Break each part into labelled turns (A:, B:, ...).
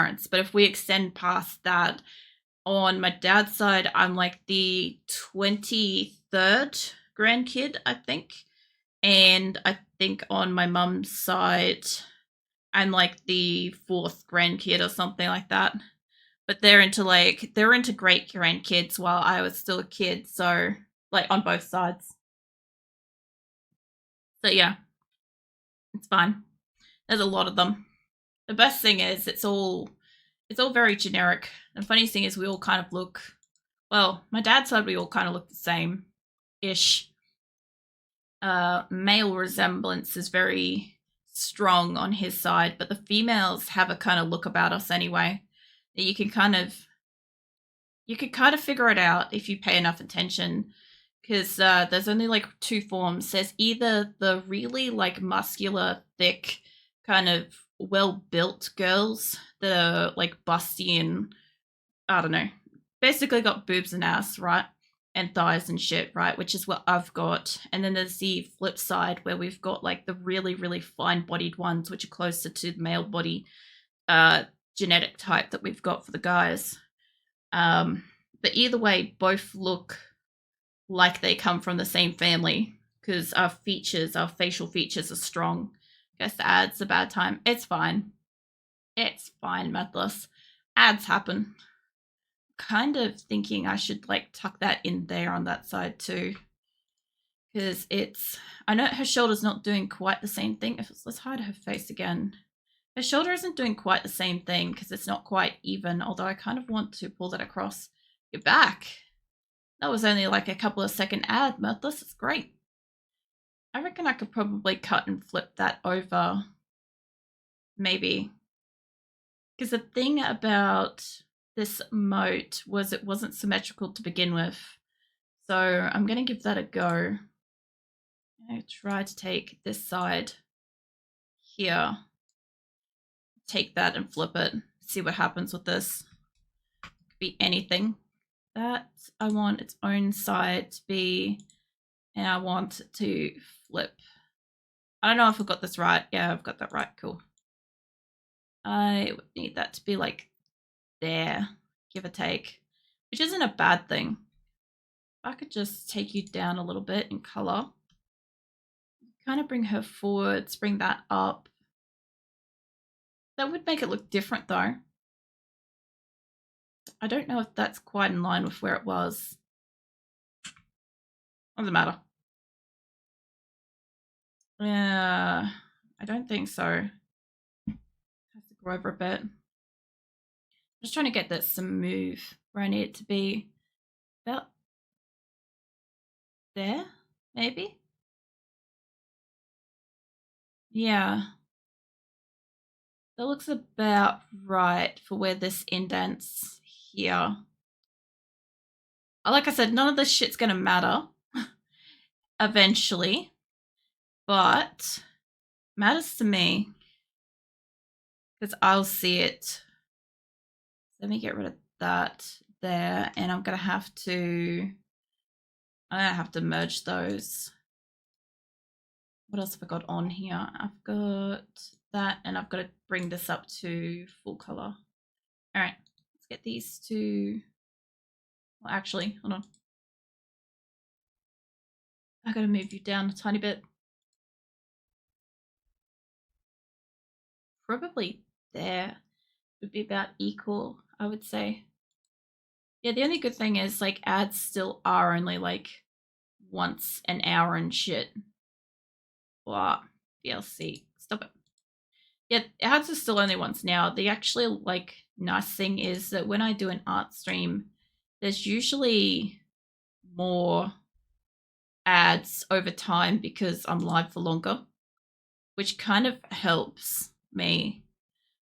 A: parents. But if we extend past that, on my dad's side, I'm like the 23rd grandkid, I think. And I think on my mum's side, I'm like the 4th grandkid or something like that. But they're into great grandkids while I was still a kid, so like on both sides. So yeah, it's fine. There's a lot of them. The best thing is it's all very generic. The funniest thing is we all kind of look, well, my dad's side we all kind of look the same ish. Male resemblance is very strong on his side, but the females have a kind of look about us anyway that you can kind of figure it out if you pay enough attention, because there's only like 2 forms. There's either the really like muscular, thick, kind of well-built girls that are like busty and I don't know, basically got boobs and ass, right? And thighs and shit, right? Which is what I've got. And then there's the flip side where we've got like the really, really fine bodied ones, which are closer to the male body genetic type that we've got for the guys. But either way, both look like they come from the same family because our facial features are strong. Guess the ads a bad time. It's fine. It's fine, Methless. Ads happen. Kind of thinking I should like tuck that in there on that side too, because I know her shoulder's not doing quite the same thing. Let's hide her face again. Her shoulder isn't doing quite the same thing because it's not quite even, although I kind of want to pull that across. You're back. That was only like a couple of second ad, Mirthless. It's great. I reckon I could probably cut and flip that over. Maybe. Because the thing about this emote was it wasn't symmetrical to begin with. So I'm going to give that a go. I try to take this side here. Take that and flip it. See what happens with this. Could be anything. That I want its own side to be, and I want it to flip. I don't know if I got this right. Yeah, I've got that right. Cool. I would need that to be like there, give or take, which isn't a bad thing. If I could just take you down a little bit in color, kind of bring her forwards, bring that up. That would make it look different though. I don't know if that's quite in line with where it was. Doesn't matter. Yeah, I don't think so. Has to go over a bit. I'm just trying to get that smooth where I need it to be. About there, maybe? Yeah. That looks about right for where this indents here. Like I said, none of this shit's gonna matter eventually, but matters to me because I'll see it. Let me get rid of that there, and I'm gonna have to merge those. What else have I got on here? I've got that, and I've got to bring this up to full color. All right, let's get these two. Well, actually, hold on. I got to move you down a tiny bit. Probably there would be about equal, I would say. Yeah, the only good thing is like ads still are only like once an hour and shit. What? DLC. Stop it. Yeah, ads are still only once now. The actually like nice thing is that when I do an art stream, there's usually more ads over time because I'm live for longer, which kind of helps me.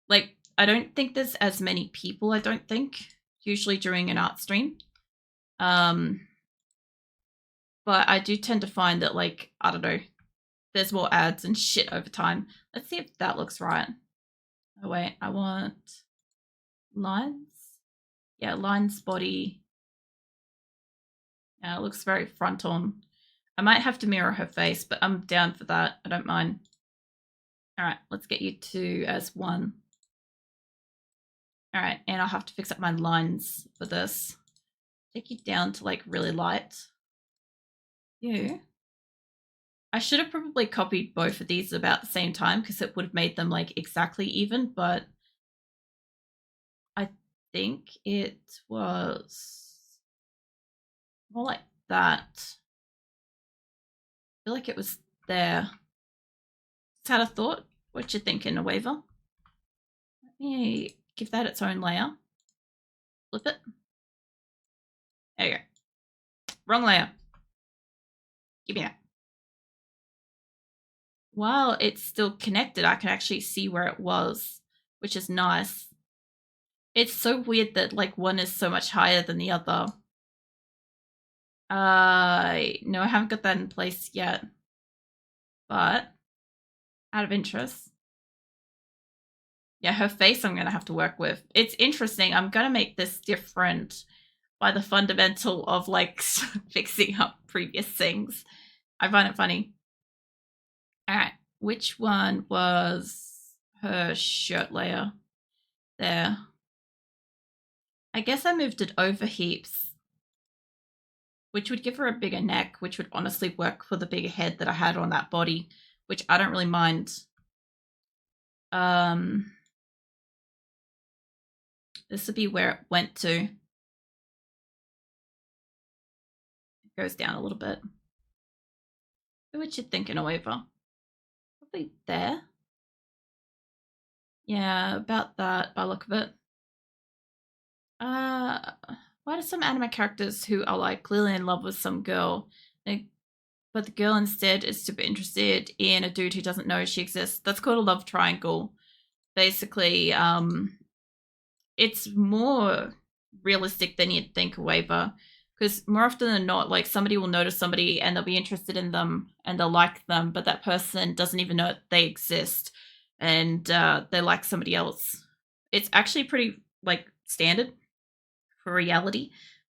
A: Like, I don't think there's as many people, I don't think, usually during an art stream. But I do tend to find that, like, I don't know, there's more ads and shit over time. Let's see if that looks right. Oh, wait, I want lines. Yeah, lines, body. Yeah, it looks very front on. I might have to mirror her face, but I'm down for that. I don't mind. All right, let's get you two as one. All right, and I'll have to fix up my lines for this. Take you down to like really light. You. I should have probably copied both of these about the same time because it would have made them like exactly even, but I think it was more like that. I feel like it was there. Just had a thought. What you thinking, a waiver? Let me give that its own layer. Flip it. There you go. Wrong layer. Give me that. While it's still connected, I can actually see where it was, which is nice. It's so weird that like one is so much higher than the other. No, I haven't got that in place yet. But out of interest. Yeah, her face I'm going to have to work with. It's interesting. I'm going to make this different by the fundamental of like fixing up previous things. I find it funny. All right. Which one was her shirt layer? There. I guess I moved it over heaps, which would give her a bigger neck, which would honestly work for the bigger head that I had on that body, which I don't really mind. This would be where it went to. It goes down a little bit. What you thinking, Oeva? Probably there. Yeah, about that by the look of it. Why do some anime characters who are like clearly in love with some girl, but the girl instead is super interested in a dude who doesn't know she exists? That's called a love triangle. Basically, it's more realistic than you'd think, Waiver, because more often than not, like somebody will notice somebody and they'll be interested in them and they'll like them, but that person doesn't even know they exist, and they like somebody else. It's actually pretty like standard for reality,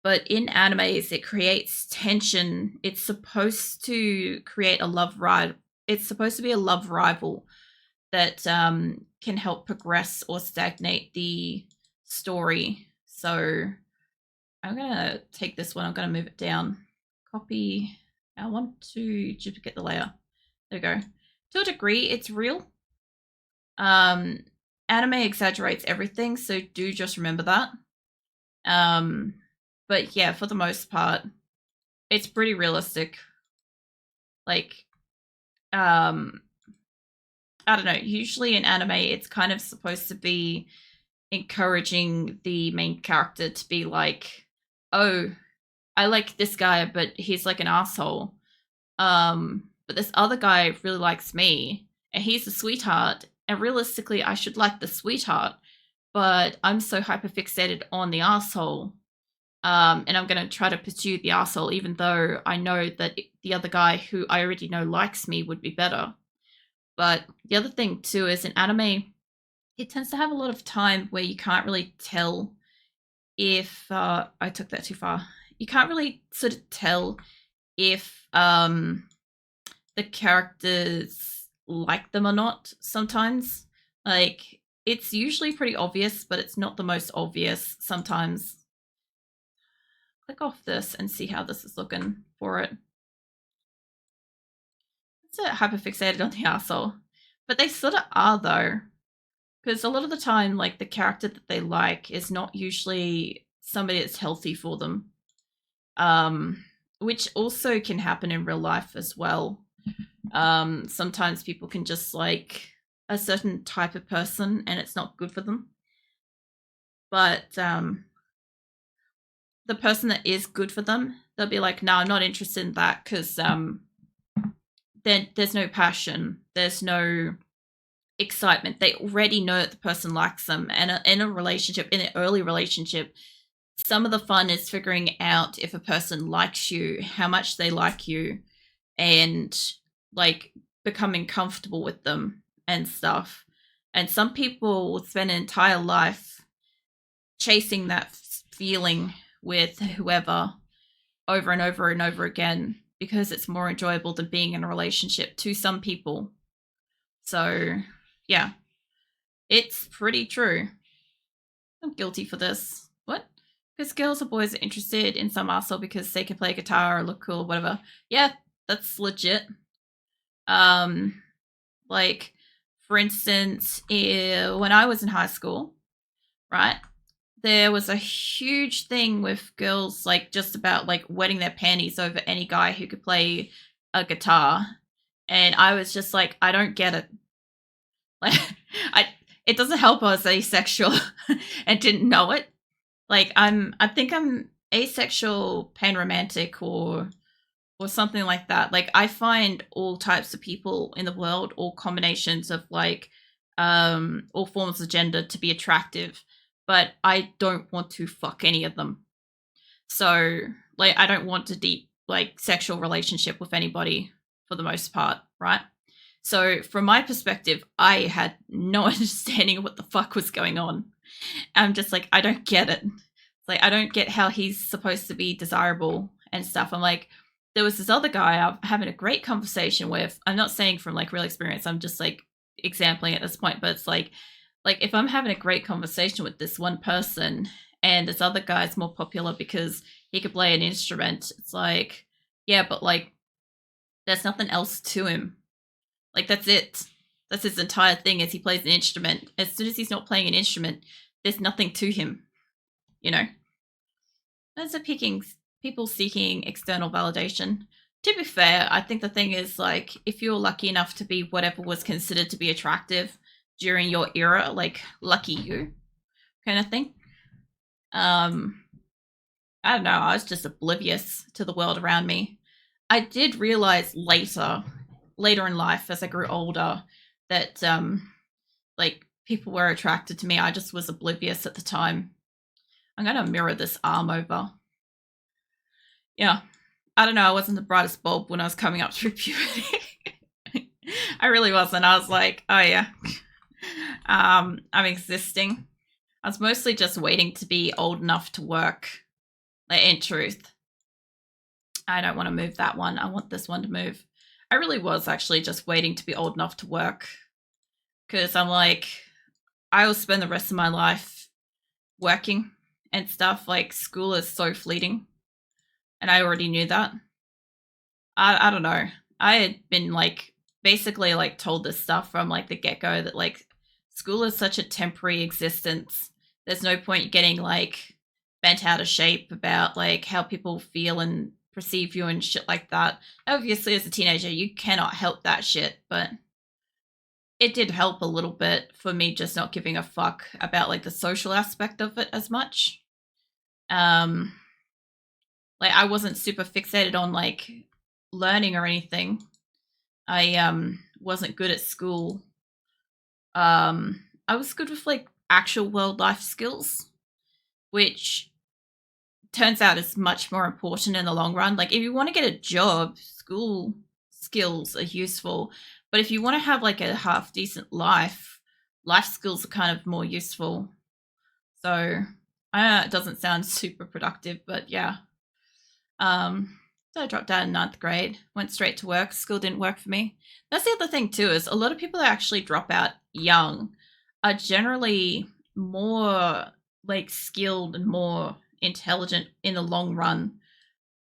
A: but in animes it creates tension. It's supposed to create a love rival. It's supposed to be a love rival that can help progress or stagnate the story. So I'm gonna take this one. I'm gonna move it down. Copy. I want to duplicate the layer. There we go. To a degree, it's real. Anime exaggerates everything, so do just remember that. But yeah, for the most part, it's pretty realistic. Like, I don't know. Usually in anime, it's kind of supposed to be encouraging the main character to be like, oh, I like this guy, but he's like an asshole. But this other guy really likes me, and he's a sweetheart. And realistically, I should like the sweetheart, but I'm so hyperfixated on the asshole. And I'm going to try to pursue the asshole, even though I know that the other guy who I already know likes me would be better. But the other thing, too, is in anime, it tends to have a lot of time where you can't really tell if I took that too far. You can't really sort of tell if the characters like them or not sometimes. Like, it's usually pretty obvious, but it's not the most obvious sometimes. Click off this and see how this is looking for it. It's a hyperfixated on the asshole. But they sort of are, though. Because a lot of the time, like, the character that they like is not usually somebody that's healthy for them. Which also can happen in real life as well. Sometimes people can just like a certain type of person and it's not good for them. But the person that is good for them, they'll be like, no, I'm not interested in that because then there's no passion. There's no excitement. They already know that the person likes them. And in a relationship, in an early relationship, some of the fun is figuring out if a person likes you, how much they like you, and like becoming comfortable with them and stuff. And some people will spend an entire life chasing that feeling with whoever over and over and over again because it's more enjoyable than being in a relationship to some people. So, yeah, it's pretty true. not guilty for this. What? Because girls or boys are interested in some asshole because they can play guitar or look cool or whatever. Yeah, that's legit. Um, like, for instance, when I was in high school, right, there was a huge thing with girls, like, just about, like, wetting their panties over any guy who could play a guitar. And I was just like, I don't get it. Like, I, it doesn't help I was asexual and didn't know it. Like, I think I'm asexual, panromantic, or something like that. Like, I find all types of people in the world, all combinations of, like, all forms of gender to be attractive, but I don't want to fuck any of them. So, like, I don't want a deep, like, sexual relationship with anybody for the most part, right? So, from my perspective, I had no understanding of what the fuck was going on. I'm just like, I don't get it. Like, I don't get how he's supposed to be desirable and stuff. I'm like, there was this other guy I'm having a great conversation with. I'm not saying from, like, real experience. I'm just, like, exampling at this point. But it's like if I'm having a great conversation with this one person and this other guy's more popular because he could play an instrument, it's like, yeah, but, like, there's nothing else to him. Like, that's it. That's his entire thing, is he plays an instrument. As soon as he's not playing an instrument, there's nothing to him, you know? Those are people seeking external validation. To be fair, I think the thing is, like, if you're lucky enough to be whatever was considered to be attractive during your era, like, lucky you, kind of thing. I don't know, I was just oblivious to the world around me. I did realize later in life, as I grew older, that like, people were attracted to me. I just was oblivious at the time. I'm gonna mirror this arm over. Yeah, I don't know. I wasn't the brightest bulb when I was coming up through puberty. I really wasn't. I was like, oh yeah, I'm existing. I was mostly just waiting to be old enough to work. Like, in truth, I don't want to move that one. I want this one to move. I really was actually just waiting to be old enough to work, because I'm like, I will spend the rest of my life working and stuff. Like, school is so fleeting, and I already knew that. I don't know. I had been, like, basically, like, told this stuff from, like, the get-go, that, like, school is such a temporary existence. There's no point getting, like, bent out of shape about, like, how people feel and perceive you and shit like that. Obviously, as a teenager, you cannot help that shit, but it did help a little bit for me just not giving a fuck about, like, the social aspect of it as much. Like, I wasn't super fixated on, like, learning or anything. I wasn't good at school. I was good with, like, actual world life skills, which turns out is much more important in the long run. Like, if you want to get a job, school skills are useful, but if you want to have, like, a half decent life skills are kind of more useful. So I know it doesn't sound super productive, but yeah. So I dropped out in 9th grade, went straight to work. School didn't work for me. That's the other thing too, is a lot of people that actually drop out young are generally more, like, skilled and more intelligent in the long run,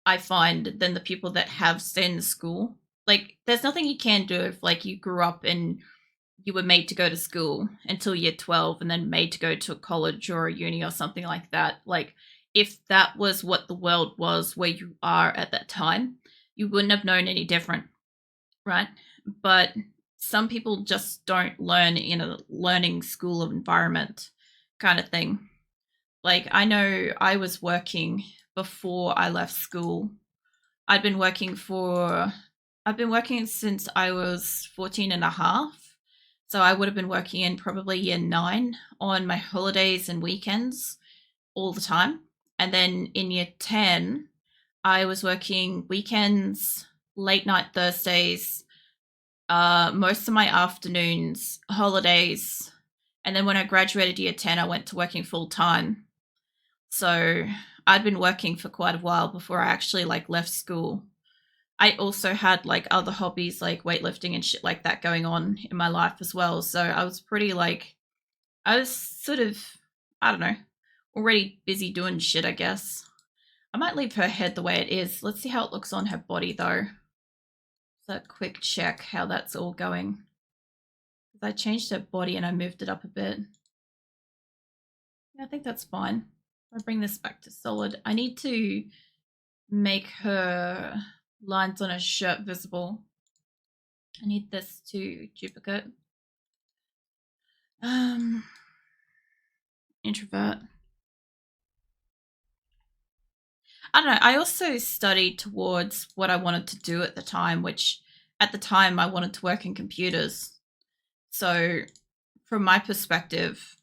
A: I find, than the people that have stayed in school. Like, there's nothing you can do if, like, you grew up and you were made to go to school until year 12 and then made to go to a college or a uni or something like that. Like, if that was what the world was where you are at that time, you wouldn't have known any different, right? But some people just don't learn in a learning school environment, kind of thing. Like, I know I was working before I left school. I've been working since I was 14 and a half. So I would have been working in probably year 9 on my holidays and weekends all the time. And then in year 10, I was working weekends, late night Thursdays, most of my afternoons, holidays. And then when I graduated year 10, I went to working full time. So I'd been working for quite a while before I actually, like, left school. I also had, like, other hobbies like weightlifting and shit like that going on in my life as well. So I was pretty, like, I was sort of I don't know, already busy doing shit, I guess. I might leave her head the way it is. Let's see how it looks on her body, though. So a quick check how that's all going. I changed her body and I moved it up a bit. Yeah, I think that's fine. I'll bring this back to solid. I need to make her lines on her shirt visible. I need this to duplicate. Introvert. I don't know. I also studied towards what I wanted to do at the time, which at the time I wanted to work in computers. So from my perspective,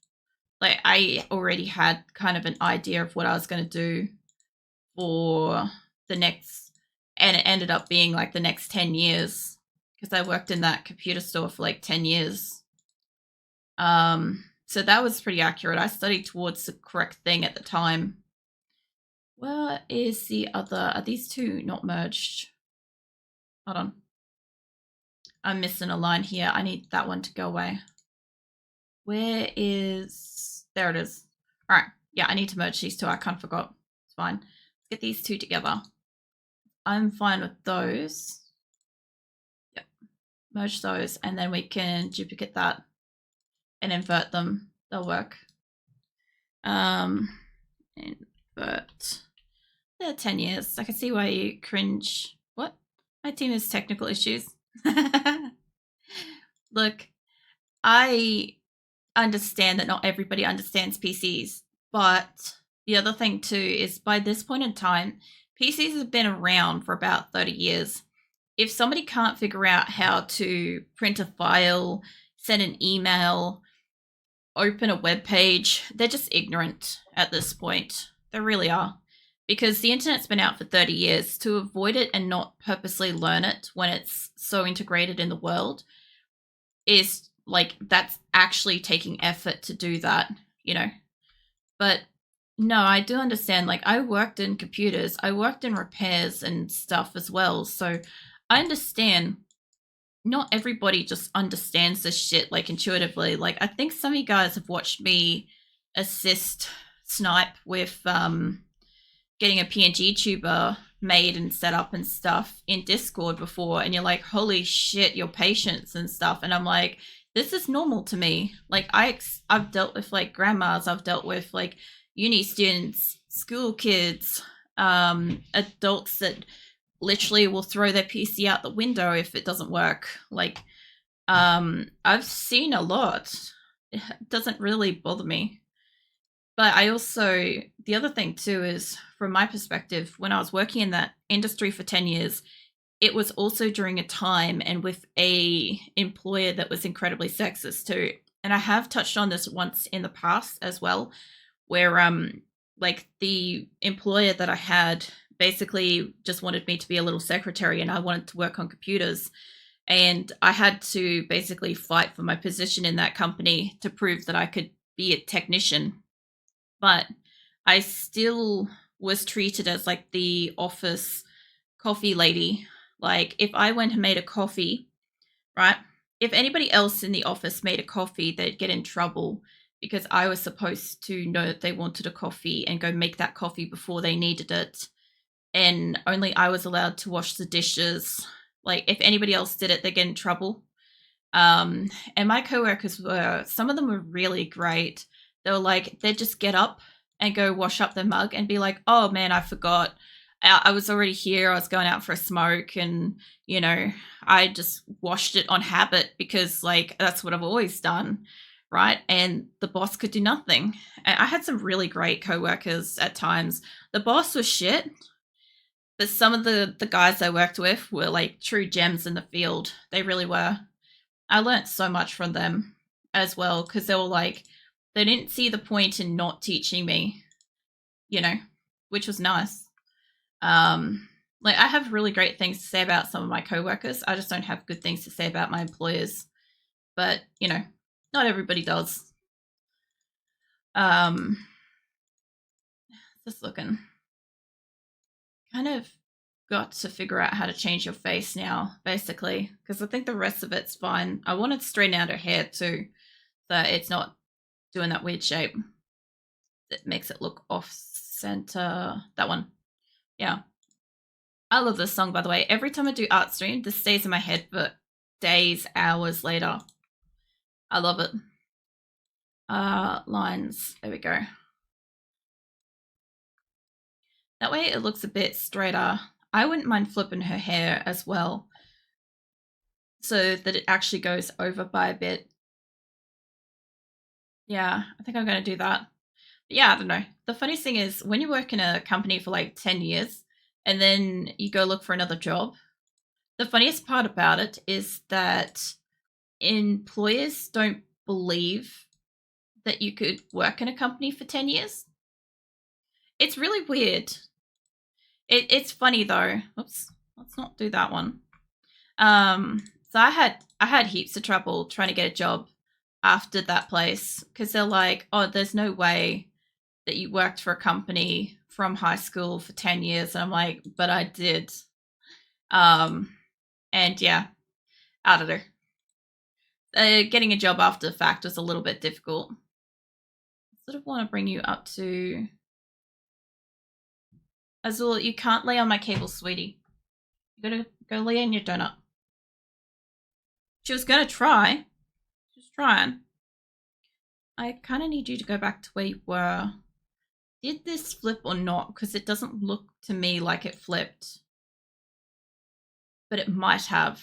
A: like I already had kind of an idea of what I was going to do for the next, and it ended up being like the next 10 years because I worked in that computer store for like 10 years. So that was pretty accurate. I studied towards the correct thing at the time. Where is the other? Are these two not merged? Hold on. I'm missing a line here. I need that one to go away. Where is... There it is. All right. Yeah, I need to merge these two. I kind of forgot. It's fine. Let's get these two together. I'm fine with those. Yep. Merge those, and then we can duplicate that and invert them. They'll work. Invert. Yeah, 10 years. I can see why you cringe. What? My team has technical issues. Look, I understand that not everybody understands PCs, but the other thing too is by this point in time, PCs have been around for about 30 years. If somebody can't figure out how to print a file, send an email, open a web page, they're just ignorant at this point. They really are. Because the internet's been out for 30 years. To avoid it and not purposely learn it when it's so integrated in the world is like, that's actually taking effort to do that, you know. But no, I do understand. Like, I worked in computers, I worked in repairs and stuff as well. So I understand not everybody just understands this shit like intuitively. Like, I think some of you guys have watched me assist Snipe with getting a PNG tuber made and set up and stuff in Discord before, and you're like, holy shit, your patience and stuff. And I'm like, this is normal to me. Like, I've dealt with like grandmas, I've dealt with like uni students, school kids, adults that literally will throw their PC out the window if it doesn't work. Like, I've seen a lot. It doesn't really bother me. But I also, the other thing too is, from my perspective, when I was working in that industry for 10 years, it was also during a time and with a employer that was incredibly sexist too. And I have touched on this once in the past as well, where like the employer that I had basically just wanted me to be a little secretary, and I wanted to work on computers. And I had to basically fight for my position in that company to prove that I could be a technician. But I still was treated as like the office coffee lady. Like, if I went and made a coffee, right? If anybody else in the office made a coffee, they'd get in trouble because I was supposed to know that they wanted a coffee and go make that coffee before they needed it. And only I was allowed to wash the dishes. Like, if anybody else did it, they'd get in trouble. And my coworkers were, some of them were really great. They were like, they'd just get up and go wash up their mug and be like, oh man, I forgot. I was already here. I was going out for a smoke, and, you know, I just washed it on habit because, like, that's what I've always done. Right. And the boss could do nothing. And I had some really great coworkers at times. The boss was shit, but some of the guys I worked with were like true gems in the field. They really were. I learnt so much from them as well, because they were like, they didn't see the point in not teaching me, you know, which was nice. Like, I have really great things to say about some of my coworkers. I just don't have good things to say about my employers. But, you know, not everybody does. Just looking. Kind of got to figure out how to change your face now, basically, because I think the rest of it's fine. I wanted to straighten out her hair too, so it's not doing that weird shape. that makes it look off center. That one. Yeah. I love this song, by the way. Every time I do art stream, this stays in my head for days, hours later. I love it. Lines. There we go. That way it looks a bit straighter. I wouldn't mind flipping her hair as well, so that it actually goes over by a bit. Yeah, I think I'm going to do that. But yeah, I don't know. The funniest thing is when you work in a company for like 10 years and then you go look for another job, the funniest part about it is that employers don't believe that you could work in a company for 10 years. It's really weird. It's funny though. Oops, let's not do that one. So I had heaps of trouble trying to get a job after that place because they're like, oh, there's no way that you worked for a company from high school for 10 years. And I'm like, but I did. And yeah, I don't know. Getting a job after the fact was a little bit difficult. I sort of want to bring you up to Azul. You can't lay on my cable, sweetie. You gotta go lay in your donut. She was gonna try. She's trying. I kind of need you to go back to where you were. Did this flip or not? Because it doesn't look to me like it flipped. But it might have.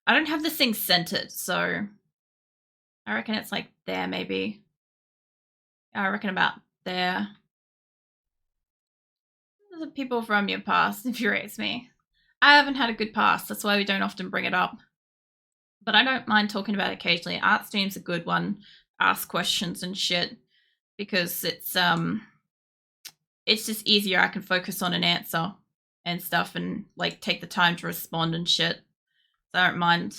A: I don't have this thing centered, so I reckon it's like there maybe. I reckon about there. The people from your past infuriates me. I haven't had a good past, that's why we don't often bring it up. But I don't mind talking about it occasionally. Art stream's a good one. Ask questions and shit. Because it's just easier. I can focus on an answer and stuff and like take the time to respond and shit. So I don't mind.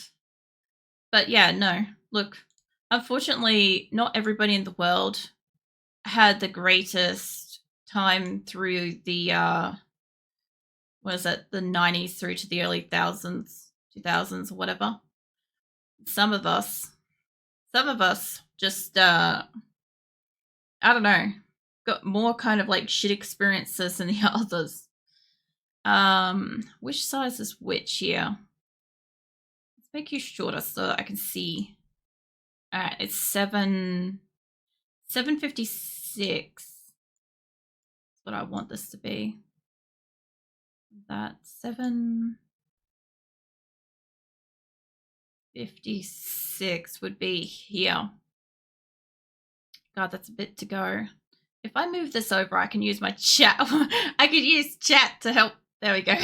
A: But yeah, no. Look, unfortunately, not everybody in the world had the greatest time through the what is it, the 90s through to the early 2000s or whatever. Some of us just I don't know, got more kind of like shit experiences than the others. Which size is which here? Let's make you shorter so that I can see. Alright, it's 756. That's what I want this to be. That 756 would be here. God, that's a bit to go. If I move this over, I can use my chat. I could use chat to help. There we go.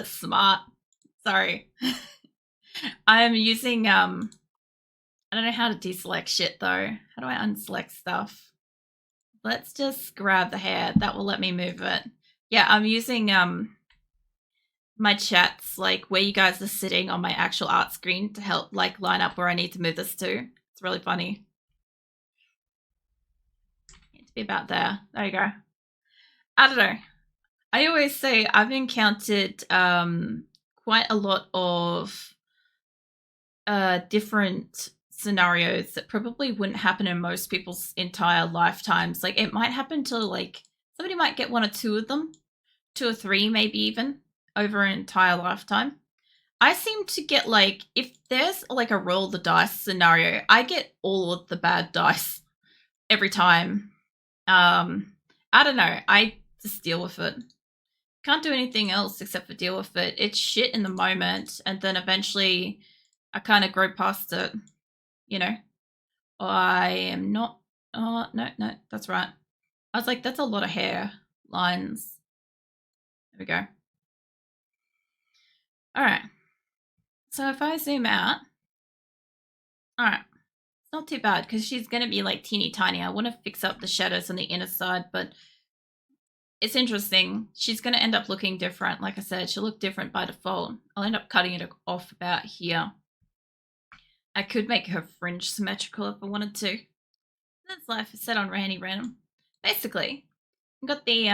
A: Smart. Sorry. I'm using, I don't know how to deselect shit though. How do I unselect stuff? Let's just grab the hair. That will let me move it. Yeah, I'm using, my chats, like where you guys are sitting on my actual art screen to help like line up where I need to move this to. It's really funny. Need to be about there. There you go. I don't know. I always say I've encountered quite a lot of different scenarios that probably wouldn't happen in most people's entire lifetimes. Like it might happen to like somebody might get one or two of them, 2 or 3 maybe even over an entire lifetime. I seem to get like, if there's like a roll the dice scenario, I get all of the bad dice every time. I don't know. I just deal with it. Can't do anything else except for deal with it. It's shit in the moment, and then eventually I kind of grow past it, you know. I am not. Oh, no, that's right. I was like, that's a lot of hair lines. There we go. All right. So if I zoom out, all right, it's not too bad because she's going to be like teeny tiny. I want to fix up the shadows on the inner side, but it's interesting. She's going to end up looking different. Like I said, she'll look different by default. I'll end up cutting it off about here. I could make her fringe symmetrical if I wanted to. That's life. It's set on Randy Random. Basically, I've got the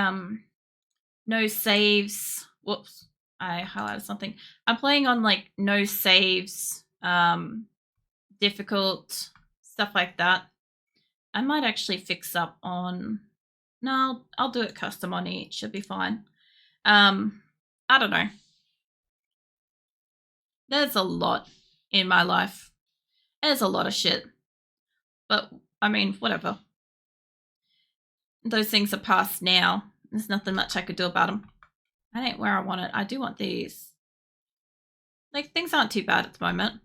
A: no saves. Whoops, I highlighted something. I'm playing on like no saves, difficult, stuff like that. I might actually fix up on. No, I'll do it custom on each. Should be fine. I don't know. There's a lot in my life. There's a lot of shit. But I mean, whatever. Those things are past now. There's nothing much I could do about them. That ain't where I want it. I do want these. Like, things aren't too bad at the moment.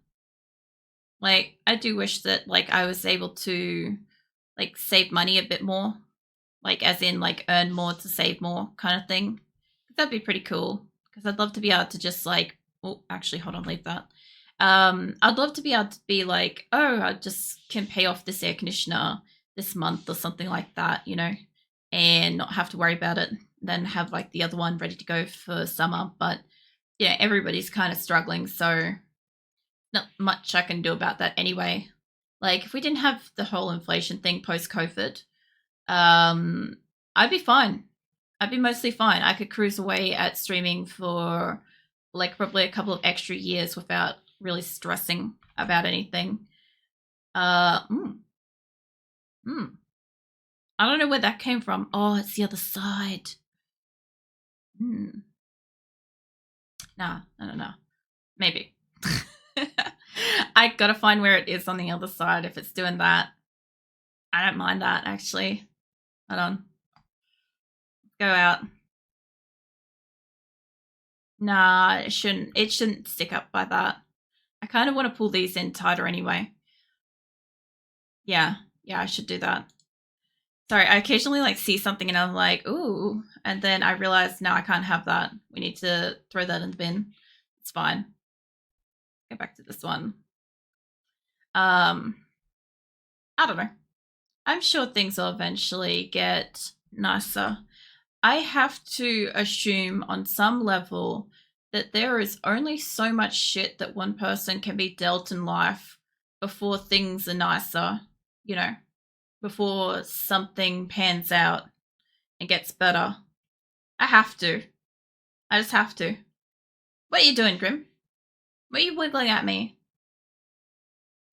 A: Like, I do wish that, like, I was able to, like, save money a bit more. Like, as in, like, earn more to save more kind of thing. That'd be pretty cool. Because I'd love to be able to just, like, oh, actually, hold on, leave that. I'd love to be able to be like, oh, I just can pay off this air conditioner this month or something like that, you know, and not have to worry about it. Then have, like, the other one ready to go for summer. But, yeah, everybody's kind of struggling, so not much I can do about that anyway. Like, if we didn't have the whole inflation thing post-COVID, I'd be fine. I'd be mostly fine. I could cruise away at streaming for, like, probably a couple of extra years without really stressing about anything. I don't know where that came from. Oh, it's the other side. Nah, I don't know. Maybe. I gotta find where it is on the other side if it's doing that. I don't mind that, actually. Hold on. Go out. Nah, it shouldn't. It shouldn't stick up by that. I kind of want to pull these in tighter anyway. Yeah, I should do that. Sorry, I occasionally, like, see something and I'm like, ooh, and then I realize, no, I can't have that. We need to throw that in the bin. It's fine. Go back to this one. I don't know. I'm sure things will eventually get nicer. I have to assume on some level that there is only so much shit that one person can be dealt in life before things are nicer, you know, before something pans out and gets better. I have to. I just have to. What are you doing, Grim? What are you wiggling at me?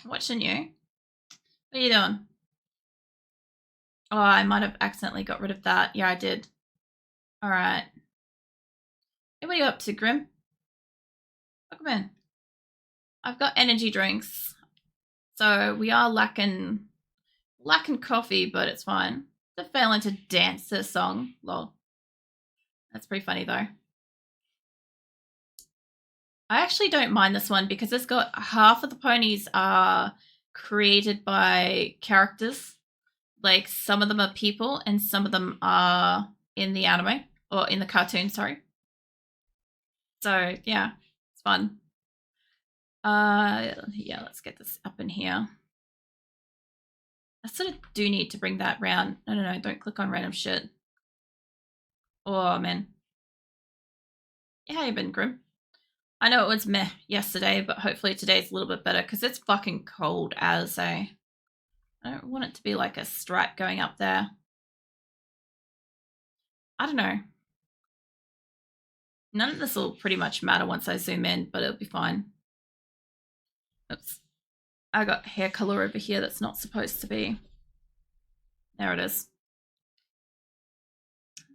A: Watching you. What are you doing? Oh, I might have accidentally got rid of that. Yeah, I did. Alright. Hey, what are you up to, Grim? Welcome in. I've got energy drinks. So we are lacking coffee, but it's fine. They're failing to dance to the song. Lol. That's pretty funny though. I actually don't mind this one because it's got half of the ponies are created by characters. Like, some of them are people and some of them are in the anime or in the cartoon, sorry. So yeah, it's fun. Yeah, let's get this up in here. I sort of do need to bring that round. No, don't click on random shit. Oh man. Yeah, how you been, Grim? I know it was meh yesterday, but hopefully today's a little bit better because it's fucking cold as a. I don't want it to be like a stripe going up there. I don't know. None of this will pretty much matter once I zoom in, but it'll be fine. Oops. I got hair color over here that's not supposed to be. There it is.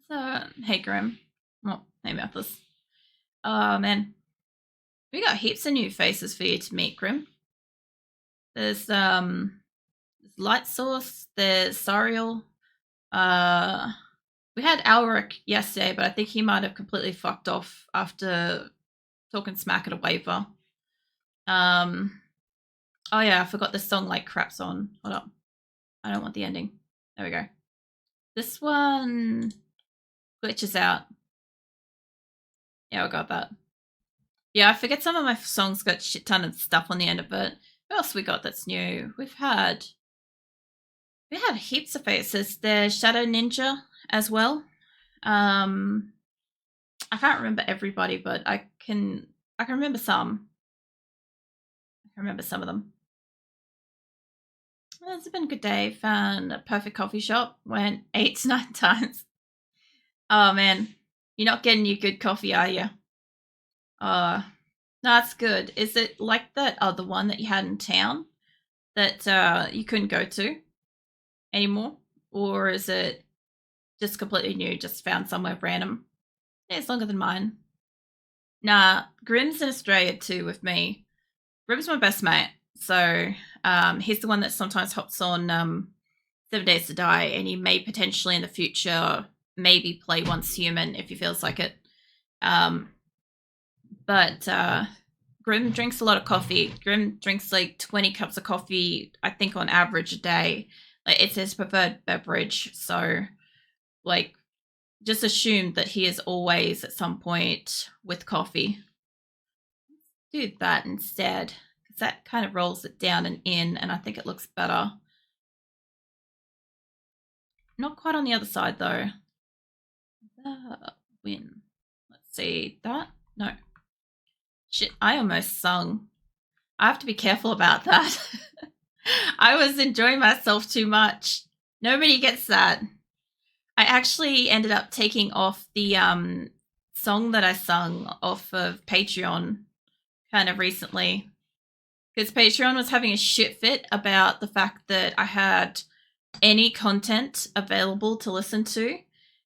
A: So, hey, Grim. Oh, hey, Mathis. Oh, man. We got heaps of new faces for you to meet, Grim. There's Light Source, there's Sariel. We had Alric yesterday, but I think he might have completely fucked off after talking smack at a waiver. Oh yeah, I forgot this song like craps on. Hold up. I don't want the ending. There we go. This one glitches out. Yeah, I got that. Yeah, I forget some of my songs got shit ton of stuff on the end of it. What else we got that's new? We had heaps of faces. There's Shadow Ninja as well. I can't remember everybody, but I can remember some. I can remember some of them. Well, it's been a good day. Found a perfect coffee shop. Went 8 to 9 times. Oh man, you're not getting your good coffee, are you? No, that's good. Is it like that other one that you had in town that you couldn't go to? anymore? Or is it just completely new, just found somewhere random? Yeah, it's longer than mine. Nah, Grim's in Australia too with me. Grim's my best mate. So he's the one that sometimes hops on 7 Days to Die, and he may potentially in the future maybe play Once Human if he feels like it. But Grim drinks a lot of coffee. Grim drinks like 20 cups of coffee, I think, on average a day. Like, it's his preferred beverage. So, like, just assume that he is always at some point with coffee. Do that instead, because that kind of rolls it down and in, and I think it looks better. Not quite on the other side, though. Win. Let's see. That? No. Shit, I almost sung. I have to be careful about that. I was enjoying myself too much. Nobody gets that. I actually ended up taking off the song that I sung off of Patreon kind of recently, because Patreon was having a shit fit about the fact that I had any content available to listen to,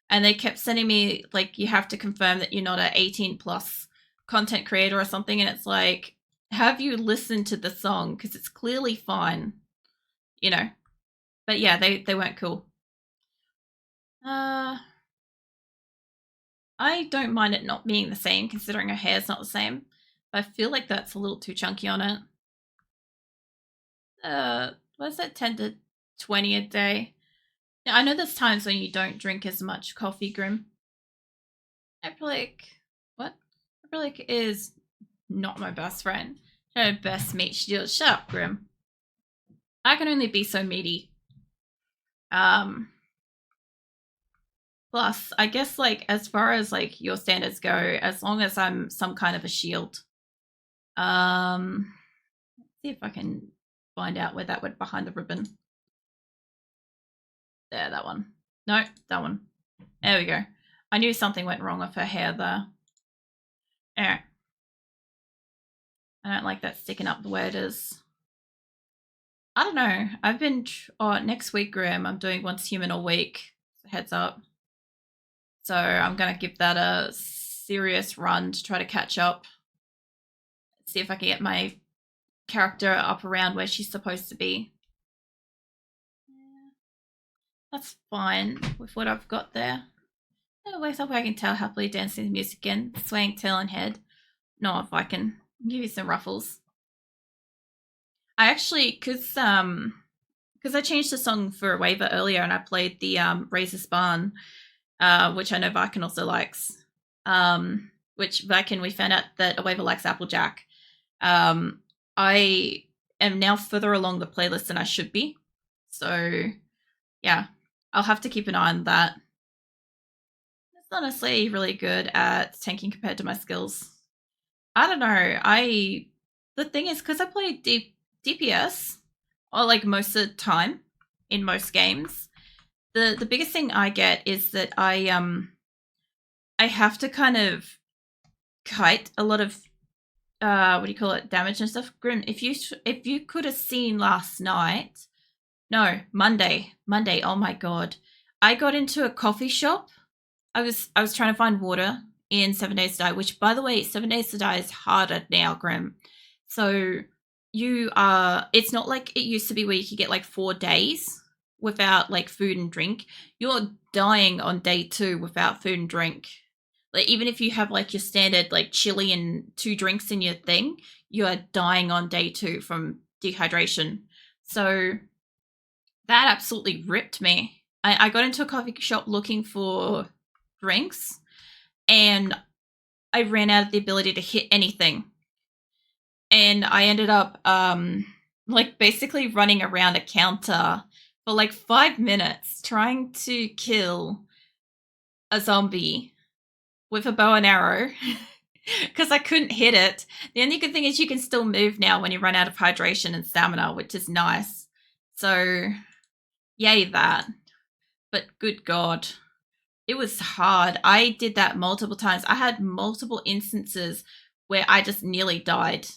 A: and they kept sending me like, you have to confirm that you're not an 18 plus content creator or something, and it's like, have you listened to the song? Because it's clearly fine, you know. But yeah, they weren't cool. I don't mind it not being the same, considering her hair's not the same. But I feel like that's a little too chunky on it. What's that, 10 to 20 a day? Now, I know there's times when you don't drink as much coffee, Grim. Eprilic, what? Eprilic is not my best friend. Her best mate, shut up, Grim. I can only be so meaty. Plus, I guess, like, as far as like your standards go, as long as I'm some kind of a shield. Let's see if I can find out where that went behind the ribbon. There, that one. No, that one. There we go. I knew something went wrong with her hair there. Alright. I don't like that sticking up the way it is. I don't know. I've been... next week, Graham, I'm doing Once Human all week. Heads up. So I'm going to give that a serious run to try to catch up. See if I can get my character up around where she's supposed to be. That's fine with what I've got there. Wait up, I can tell happily dancing to music again, swaying tail and head. No, if I can give you some ruffles. I actually, because I changed the song for a waiver earlier, and I played the Razor's Barn, which I know Viken also likes. Which Viken, we found out that a waiver likes Applejack. I am now further along the playlist than I should be, so yeah, I'll have to keep an eye on that. It's honestly really good at tanking compared to my skills. I don't know. The thing is, because I play DPS, or like most of the time in most games, the biggest thing I get is that I have to kind of kite a lot of what do you call it, damage and stuff. Grim, if you could have seen last night, no, Monday, oh my god, I got into a coffee shop. I was trying to find water in 7 Days to Die, which, by the way, 7 Days to Die is harder now, Grim. So it's not like it used to be where you could get like 4 days without like food and drink. You're dying on day 2 without food and drink. Like, even if you have like your standard like chili and 2 drinks in your thing, you are dying on day 2 from dehydration. So that absolutely ripped me. I got into a coffee shop looking for drinks, and I ran out of the ability to hit anything. And I ended up like basically running around a counter for like 5 minutes trying to kill a zombie with a bow and arrow because I couldn't hit it. The only good thing is you can still move now when you run out of hydration and stamina, which is nice. So yay that. But good god, it was hard. I did that multiple times. I had multiple instances where I just nearly died,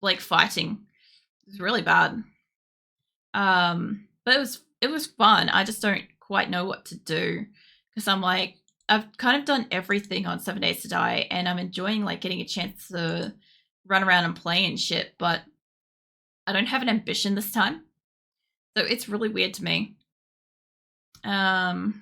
A: like, fighting. It was really bad. But it was it was fun. I just don't quite know what to do because I'm like, I've kind of done everything on 7 Days to Die, and I'm enjoying like getting a chance to run around and play and shit, but I don't have an ambition this time. So it's really weird to me. I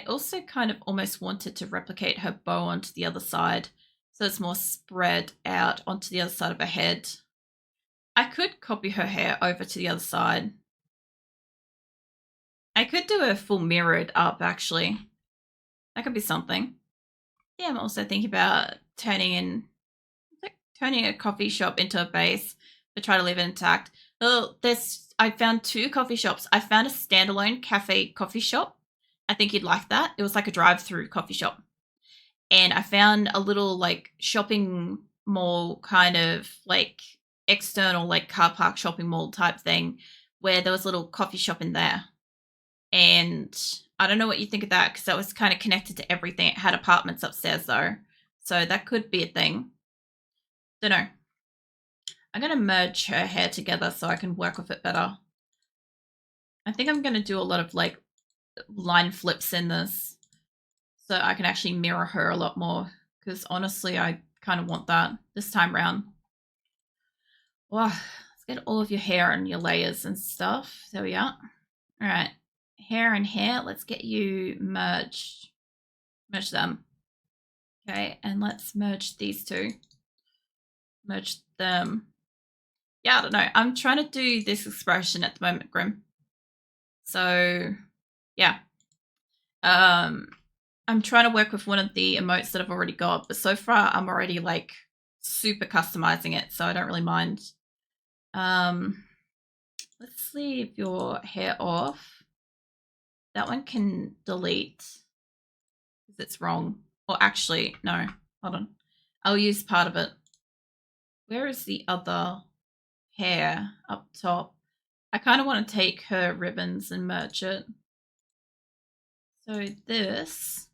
A: also kind of almost wanted to replicate her bow onto the other side so it's more spread out onto the other side of her head. I could copy her hair over to the other side. I could do a full mirrored up, actually. That could be something. Yeah, I'm also thinking about turning a coffee shop into a base to try to leave it intact. Oh, I found 2 coffee shops. I found a standalone cafe coffee shop. I think you'd like that. It was like a drive-through coffee shop. And I found a little like shopping mall kind of like external like car park shopping mall type thing where there was a little coffee shop in there. And I don't know what you think of that because that was kind of connected to everything. It had apartments upstairs though. So that could be a thing. Don't know. I'm going to merge her hair together so I can work with it better. I think I'm going to do a lot of like line flips in this so I can actually mirror her a lot more because honestly, I kind of want that this time round. Well, let's get all of your hair and your layers and stuff. There we are. All right. Hair and hair. Let's get you merged. Merge them. Okay, and let's merge these 2. Merge them. Yeah, I don't know. I'm trying to do this expression at the moment, Grim. So, yeah. I'm trying to work with one of the emotes that I've already got, but so far I'm already like super customizing it, so I don't really mind. Let's leave your hair off. That one can delete because it's wrong. Or actually, no, hold on. I'll use part of it. Where is the other hair up top? I kind of want to take her ribbons and merge it. So this,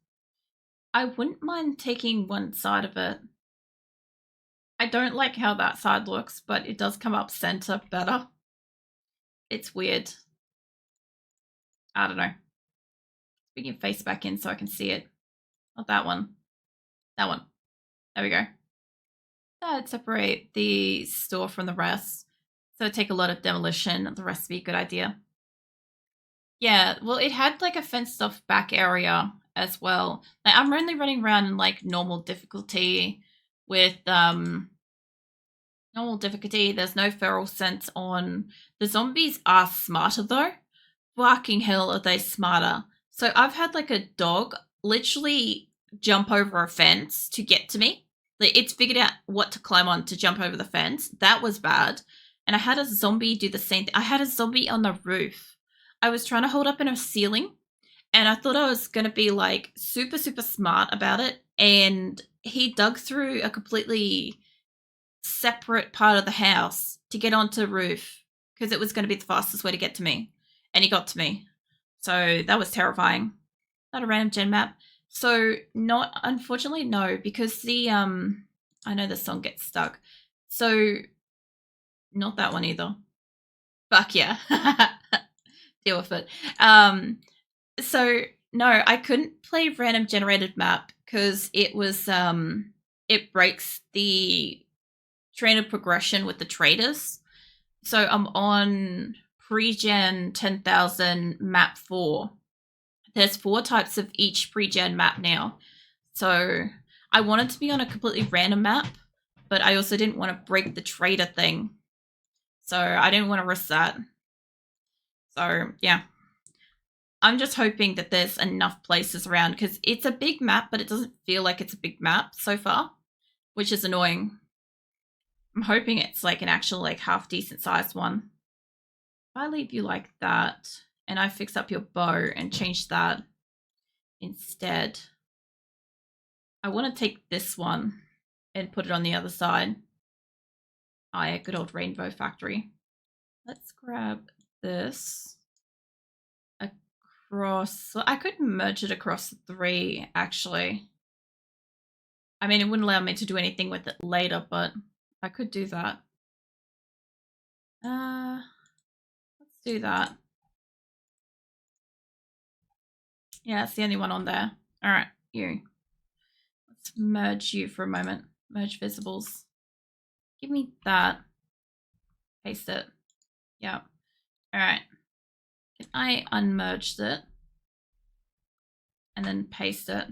A: I wouldn't mind taking one side of it. I don't like how that side looks, but it does come up center better. It's weird. I don't know. Bring your face back in so I can see it. Not that one. That one. There we go. That'd separate the store from the rest. So it'd take a lot of demolition. The rest would be a good idea. Yeah, well, it had like a fenced off back area as well. Like, I'm only running around in like normal difficulty with normal difficulty. There's no feral sense on. The zombies are smarter though. Fucking hell are they smarter. So I've had like a dog literally jump over a fence to get to me. Like, it's figured out what to climb on to jump over the fence. That was bad. And I had a zombie do the same thing. I had a zombie on the roof. I was trying to hold up in a ceiling and I thought I was going to be like super, super smart about it. And he dug through a completely separate part of the house to get onto the roof because it was going to be the fastest way to get to me. And he got to me. So that was terrifying. Not a random gen map. So not, unfortunately, no, because the, I know the song gets stuck. So not that one either. Fuck yeah. Deal with it. So no, I couldn't play random generated map because it was, it breaks the train of progression with the traders. So I'm on pre-gen 10,000 map 4. There's 4 types of each pre-gen map now. So I wanted to be on a completely random map, but I also didn't want to break the trader thing. So I didn't want to risk that. So yeah. I'm just hoping that there's enough places around because it's a big map, but it doesn't feel like it's a big map so far, which is annoying. I'm hoping it's like an actual like half decent sized one. If I leave you like that and I fix up your bow and change that instead, I want to take this one and put it on the other side. Oh yeah, good old Rainbow Factory. Let's grab this across. I could merge it across 3 actually. I mean, it wouldn't allow me to do anything with it later, but I could do that. Let's do that. Yeah, it's the only one on there. All right, you. Let's merge you for a moment. Merge visibles. Give me that. Paste it. Yeah. All right. Can I unmerge it? And then paste it.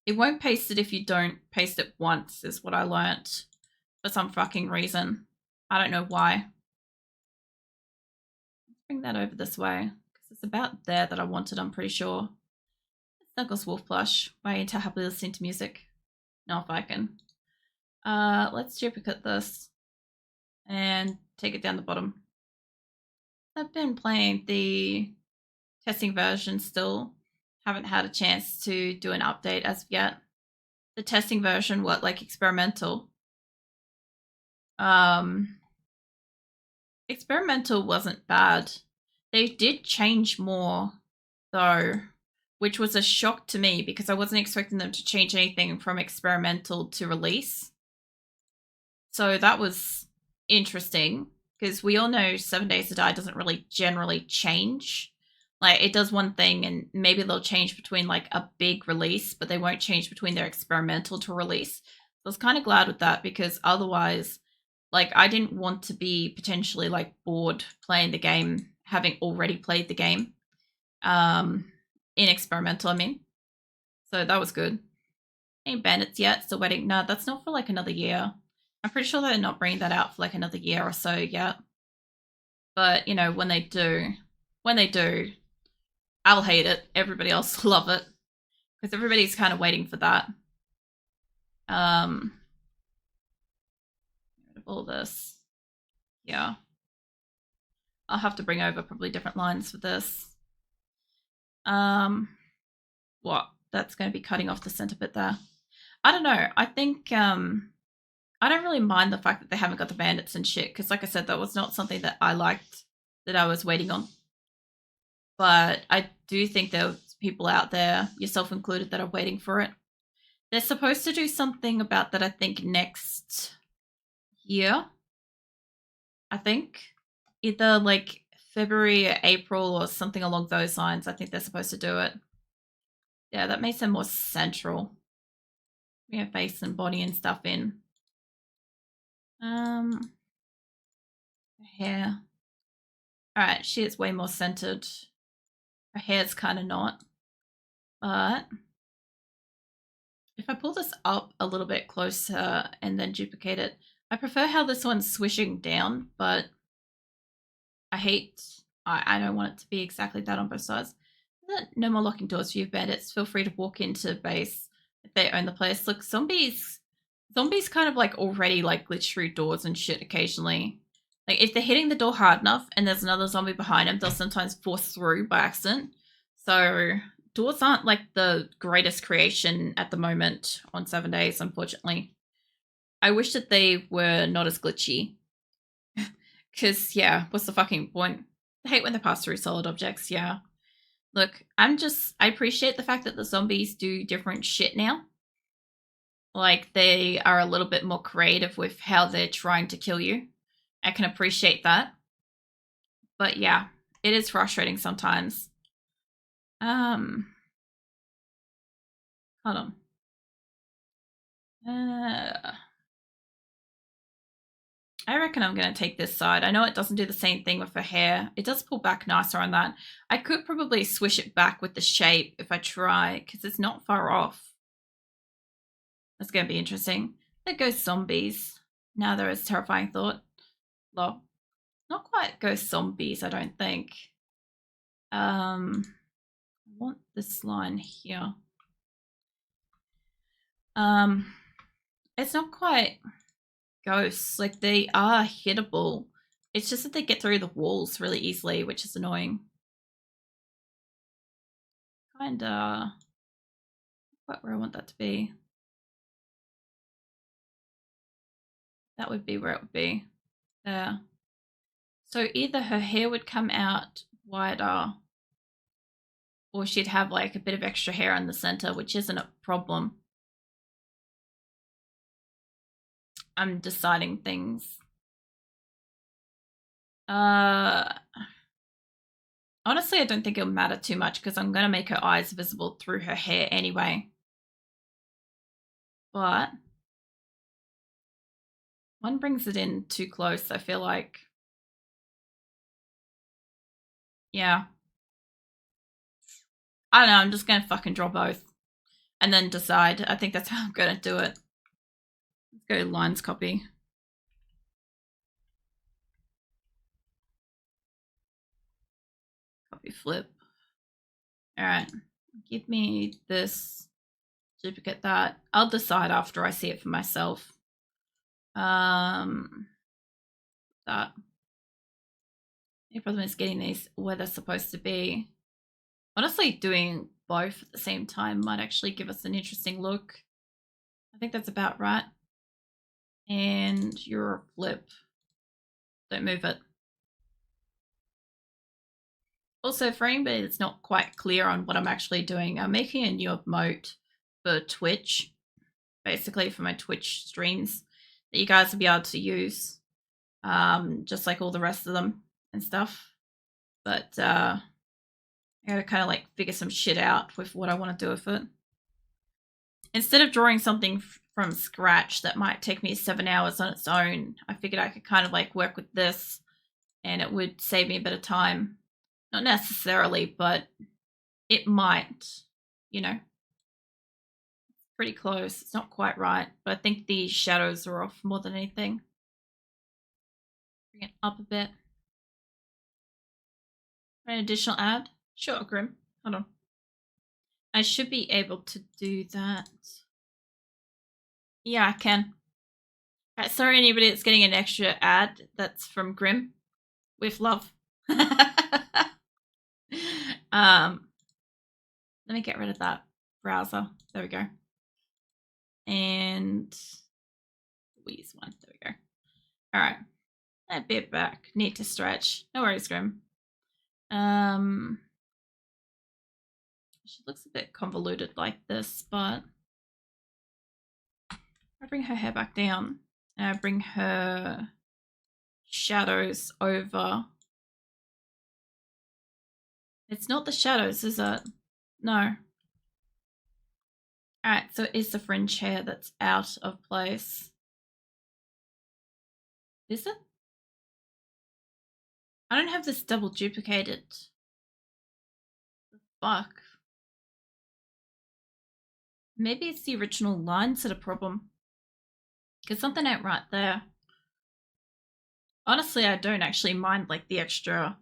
A: It won't paste it if you don't paste it once, is what I learnt. For some fucking reason. I don't know why. Let's bring that over this way. Because it's about there that I wanted, I'm pretty sure. Snuggles Wolf Plush. Why are you too happily listening to music? No, if I can. Let's duplicate this. And take it down the bottom. I've been playing the testing version still. Haven't had a chance to do an update as of yet. The testing version, what, like experimental? Experimental wasn't bad. They did change more, though, which was a shock to me because I wasn't expecting them to change anything from experimental to release. So that was interesting because we all know 7 Days to Die doesn't really generally change. Like, it does one thing and maybe they'll change between like a big release, but they won't change between their experimental to release. So I was kind of glad with that because otherwise, like, I didn't want to be potentially like bored playing the game, having already played the game. In experimental, I mean. So that was good. Ain't bandits yet, still waiting. No, that's not for like another year. I'm pretty sure they're not bringing that out for like another year or so yet. But, you know, when they do, I'll hate it. Everybody else will love it. Because everybody's kind of waiting for that. Rid of all this. Yeah. I'll have to bring over probably different lines for this. What? That's going to be cutting off the center bit there. I don't know. I think I don't really mind the fact that they haven't got the bandits and shit because, like I said, that was not something that I liked, that I was waiting on. But I do think there's people out there, yourself included, that are waiting for it. They're supposed to do something about that, I think, next year. I think either like February or April or something along those lines. I think they're supposed to do it. Yeah, that makes them more central. We have face and body and stuff in. Hair. Alright, she is way more centered. Her hair's kind of not. But if I pull this up a little bit closer and then duplicate it, I prefer how this one's swishing down, but I don't want it to be exactly that on both sides. No more locking doors for you bandits. Feel free to walk into base if they own the place. Look, zombies kind of like already like glitch through doors and shit occasionally. Like if they're hitting the door hard enough and there's another zombie behind them, they'll sometimes force through by accident. So doors aren't like the greatest creation at the moment on 7 days, unfortunately. I wish that they were not as glitchy. Because, yeah, what's the fucking point? I hate when they pass through solid objects, yeah. Look, I appreciate the fact that the zombies do different shit now. Like, they are a little bit more creative with how they're trying to kill you. I can appreciate that. But yeah, it is frustrating sometimes. Hold on. I reckon I'm going to take this side. I know it doesn't do the same thing with her hair. It does pull back nicer on that. I could probably swish it back with the shape if I try, because it's not far off. That's going to be interesting. There goes zombies. Now there is terrifying thought. Well, not quite ghost zombies, I don't think. I want this line here. It's not quite ghosts. Like, they are hittable. It's just that they get through the walls really easily, which is annoying. Kinda quite where I want that to be. That would be where it would be. There. So either her hair would come out wider, or she'd have like a bit of extra hair in the center, which isn't a problem. I'm deciding things. Honestly, I don't think it'll matter too much because I'm going to make her eyes visible through her hair anyway. But one brings it in too close, I feel like. Yeah. I don't know, I'm just going to fucking draw both. And then decide. I think that's how I'm going to do it. Let's go lines copy. Copy flip. Alright. Give me this. Duplicate that. I'll decide after I see it for myself. That. The problem is getting these where they're supposed to be. Honestly, doing both at the same time might actually give us an interesting look. I think that's about right. And your flip. Don't move it. Also, for anybody that's not quite clear on what I'm actually doing, I'm making a new emote for Twitch, basically for my Twitch streams that you guys will be able to use, just like all the rest of them and stuff. But I gotta kind of like figure some shit out with what I want to do with it. Instead of drawing something from scratch that might take me 7 hours on its own, I figured I could kind of like work with this and it would save me a bit of time. Not necessarily, but it might, you know. Pretty close. It's not quite right, but I think the shadows are off more than anything. Bring it up a bit. An additional ad? Sure, Grim. Hold on. I should be able to do that. Yeah, I can. Right, sorry, anybody that's getting an extra ad that's from Grim. With love. Let me get rid of that browser. There we go. And Louise one. There we go. All right. A bit back. Need to stretch. No worries, Grim. She looks a bit convoluted like this, but I bring her hair back down and I bring her shadows over. It's not the shadows, is it? No. Alright, so it is the fringe hair that's out of place. Is it? I don't have this double duplicated. Fuck. Maybe it's the original lines that are a problem. Because something ain't right there. Honestly, I don't actually mind like the extra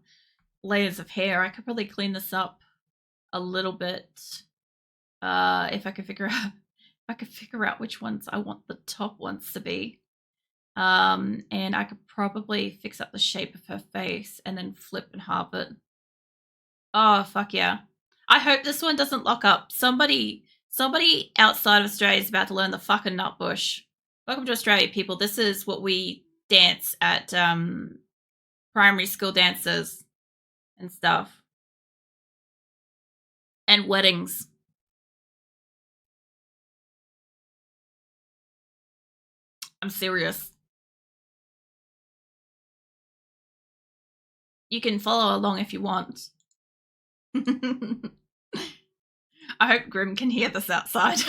A: layers of hair. I could probably clean this up a little bit if I could figure out which ones I want the top ones to be. And I could probably fix up the shape of her face and then flip and halve it. Oh, fuck yeah. I hope this one doesn't lock up. Somebody outside of Australia is about to learn the fucking nutbush. Welcome to Australia, people. This is what we dance at primary school dances and stuff. And weddings. I'm serious. You can follow along if you want. I hope Grim can hear this outside.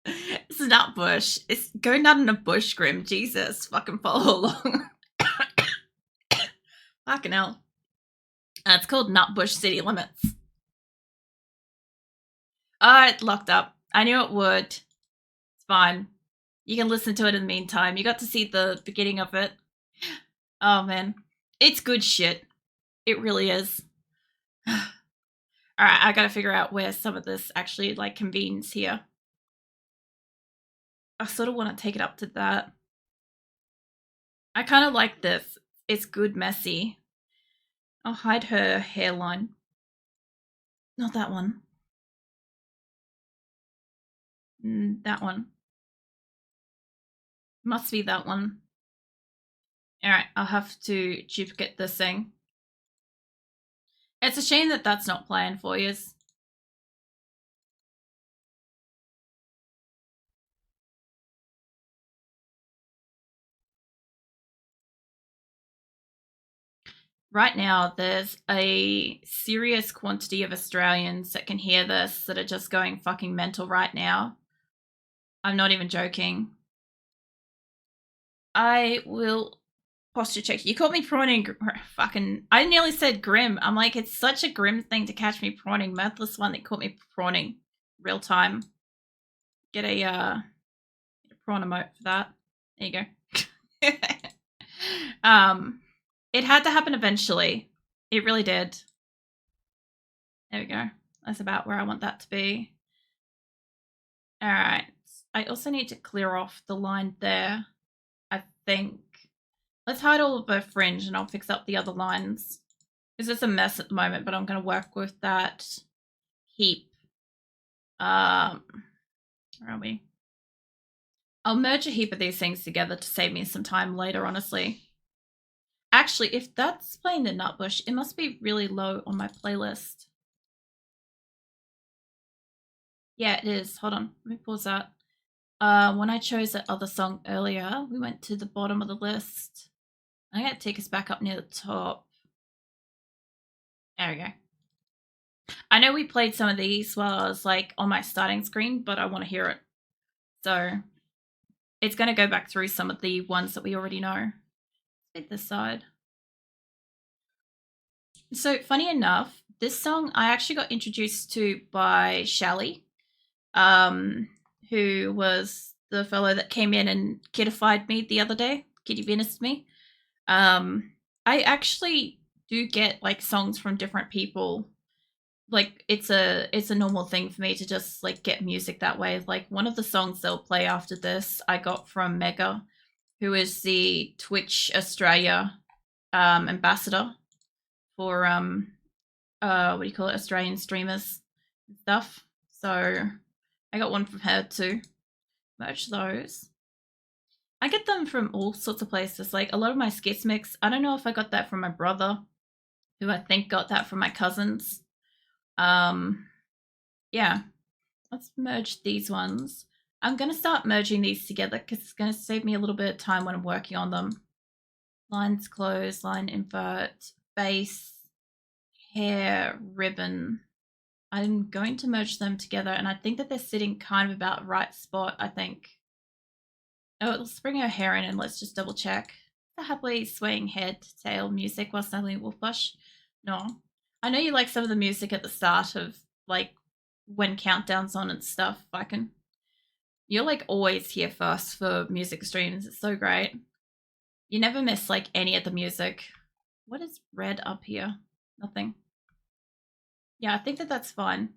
A: It's not bush. It's going out in a bush, Grim. Jesus, fucking follow along. Fucking hell. It's called Nutbush City Limits. Oh, it locked up. I knew it would. It's fine. You can listen to it in the meantime. You got to see the beginning of it. Oh, man. It's good shit. It really is. Alright, I gotta figure out where some of this actually, like, convenes here. I sort of want to take it up to that. I kind of like this. It's good messy. I'll hide her hairline. Not that one. That one. Must be that one. Alright, I'll have to duplicate this thing. It's a shame that that's not playing for you. Right now, there's a serious quantity of Australians that can hear this that are just going fucking mental right now. I'm not even joking. I will posture check. You caught me prawning. Fucking. I nearly said grim. I'm like, it's such a grim thing to catch me prawning. Mirthless one that caught me prawning. Real time. Get a prawn emote for that. There you go. It had to happen eventually. It really did. There we go. That's about where I want that to be. All right. I also need to clear off the line there. I think. Let's hide all of the fringe and I'll fix up the other lines. Because it's a mess at the moment, but I'm going to work with that heap. Where are we? I'll merge a heap of these things together to save me some time later, honestly. Actually, if that's playing the Nutbush, it must be really low on my playlist. Yeah, it is. Hold on. Let me pause that. When I chose that other song earlier, we went to the bottom of the list. I'm going to take us back up near the top. There we go. I know we played some of these while I was like on my starting screen, but I want to hear it. So it's going to go back through some of the ones that we already know. Let's hit this side. So funny enough, this song I actually got introduced to by Shally, who was the fellow that came in and kiddified me the other day, kitty Venus me. I actually do get like songs from different people. Like it's a normal thing for me to just like get music that way. Like one of the songs they'll play after this I got from Mega, who is the Twitch Australia ambassador for what do you call it, Australian streamers and stuff. So I got one from her too. Merch those. I get them from all sorts of places. Like a lot of my skits mix. I don't know if I got that from my brother, who I think got that from my cousins. Yeah. Let's merge these ones. I'm gonna start merging these together because it's gonna save me a little bit of time when I'm working on them. Lines close, line invert, base, hair, ribbon. I'm going to merge them together, and I think that they're sitting kind of about right spot, I think. Oh, let's bring her hair in and let's just double check. The happily swaying head, tail music while snuggling Wolfbush. No. I know you like some of the music at the start of, like, when countdown's on and stuff. You're, like, always here first for music streams. It's so great. You never miss, like, any of the music. What is red up here? Nothing. Yeah, I think that that's fine.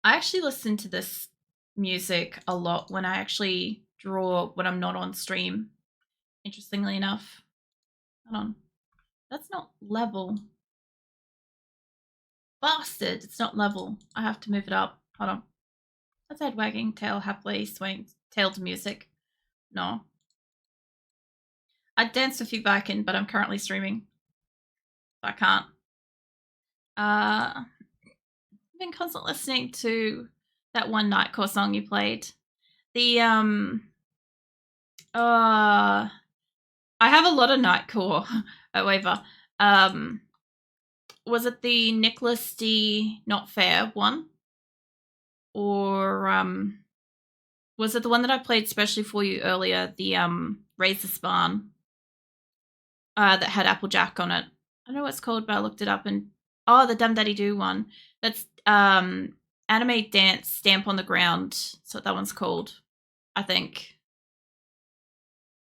A: I actually listen to this music a lot when I actually draw when I'm not on stream, interestingly enough. Hold on. That's not level. Bastard! It's not level. I have to move it up. Hold on. That's head wagging, tail happily swaying, tail to music. No. I'd dance with you back in, but I'm currently streaming. So I can't. I've been constantly listening to that one Nightcore song you played. The I have a lot of Nightcore at Waver. Was it the Nicholas D Not Fair one? Or was it the one that I played specially for you earlier, the Razor Span that had Applejack on it? I don't know what it's called, but I looked it up and the Dum Daddy Do one. That's Anime Dance Stamp on the Ground. That's what that one's called, I think.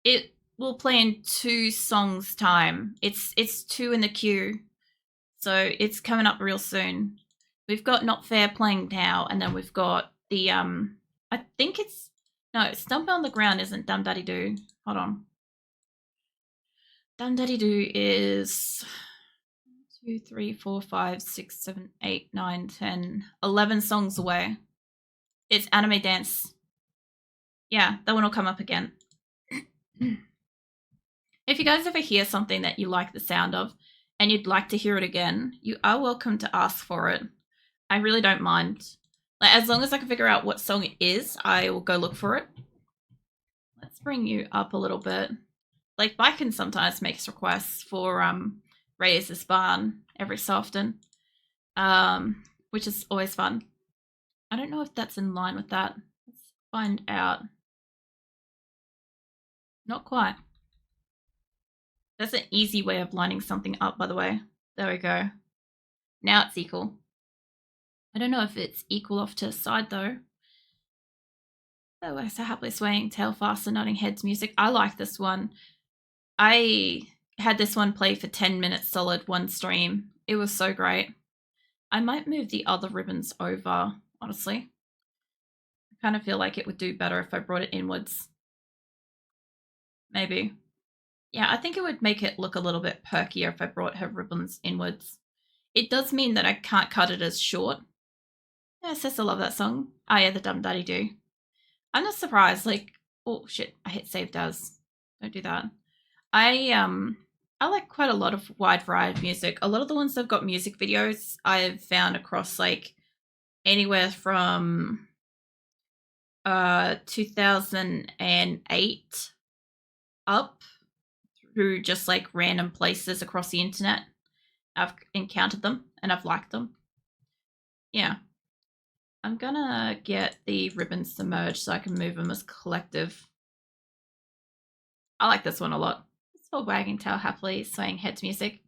A: It will play in 2 songs time. It's 2 in the queue. So it's coming up real soon. We've got Not Fair playing now, and then we've got the I think it's Stump on the Ground isn't Dum Daddy Do. Hold on. Dum Daddy Do is 2, 3, 4, 5, 6, 7, 8, 9, 10, 11 songs away. It's Anime Dance. Yeah, that one will come up again. If you guys ever hear something that you like the sound of and you'd like to hear it again, you are welcome to ask for it. I really don't mind. Like, as long as I can figure out what song it is, I will go look for it. Let's bring you up a little bit. like Biken sometimes makes requests for Raise this barn every so often, which is always fun. I don't know if that's in line with that. Let's find out. Not quite. That's an easy way of lining something up, by the way. There we go. Now it's equal. I don't know if it's equal off to the side, though. Oh, so happily swaying, tail faster, nodding heads music. I like this one. I had this one play for 10 minutes solid, one stream. It was so great. I might move the other ribbons over, honestly. I kind of feel like it would do better if I brought it inwards. Maybe. Yeah, I think it would make it look a little bit perkier if I brought her ribbons inwards. It does mean that I can't cut it as short. Yeah, Sis, I love that song. Oh yeah, the Dumb Daddy Do. I'm not surprised, like, oh shit, I hit saved as. Don't do that. I like quite a lot of wide variety of music. A lot of the ones that've got music videos I've found across like anywhere from 2008 up through just like random places across the internet. I've encountered them and I've liked them. Yeah. I'm gonna get the ribbons to merge so I can move them as collective. I like this one a lot. It's for wagging tail happily, swaying heads music.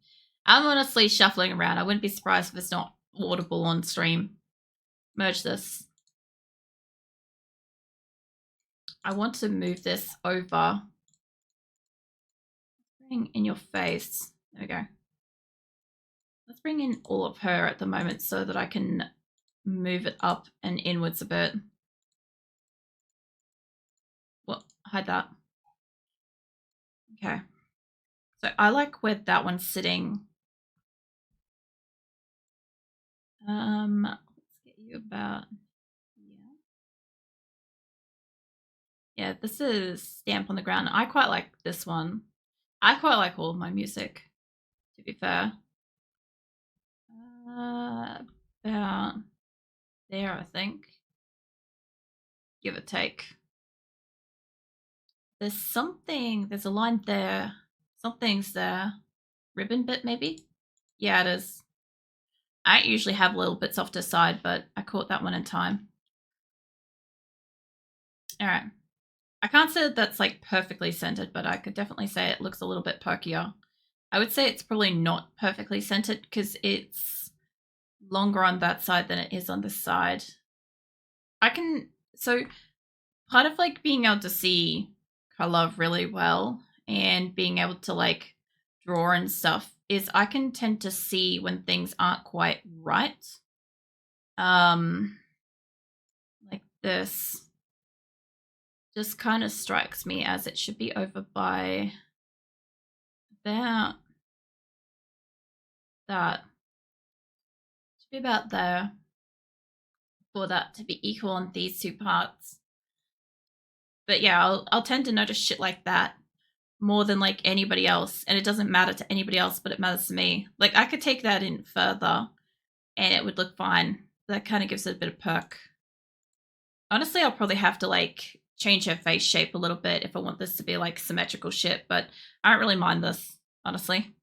A: I'm honestly shuffling around. I wouldn't be surprised if it's not audible on stream. Merge this. I want to move this over. Bring in your face. There we go. Let's bring in all of her at the moment so that I can move it up and inwards a bit. Well, hide that. Okay. So I like where that one's sitting. Let's get you about, yeah, this is Stamp on the Ground. I quite like this one. I quite like all of my music, to be fair. About there, I think. Give or take. There's a line there. Something's there. Ribbon bit, maybe? Yeah, it is. I usually have little bits off to the side, but I caught that one in time. All right. I can't say that that's like perfectly centered, but I could definitely say it looks a little bit perkier. I would say it's probably not perfectly centered because it's longer on that side than it is on this side. So part of like being able to see color really well and being able to like draw and stuff is I can tend to see when things aren't quite right. Like this just kind of strikes me as it should be over by about that. Should be about there for that to be equal on these two parts. But yeah, I'll tend to notice shit like that more than like anybody else, and it doesn't matter to anybody else, but it matters to me. Like I could take that in further and it would look fine. That kind of gives it a bit of perk. Honestly, I'll probably have to like change her face shape a little bit if I want this to be like symmetrical shit, but I don't really mind this, honestly.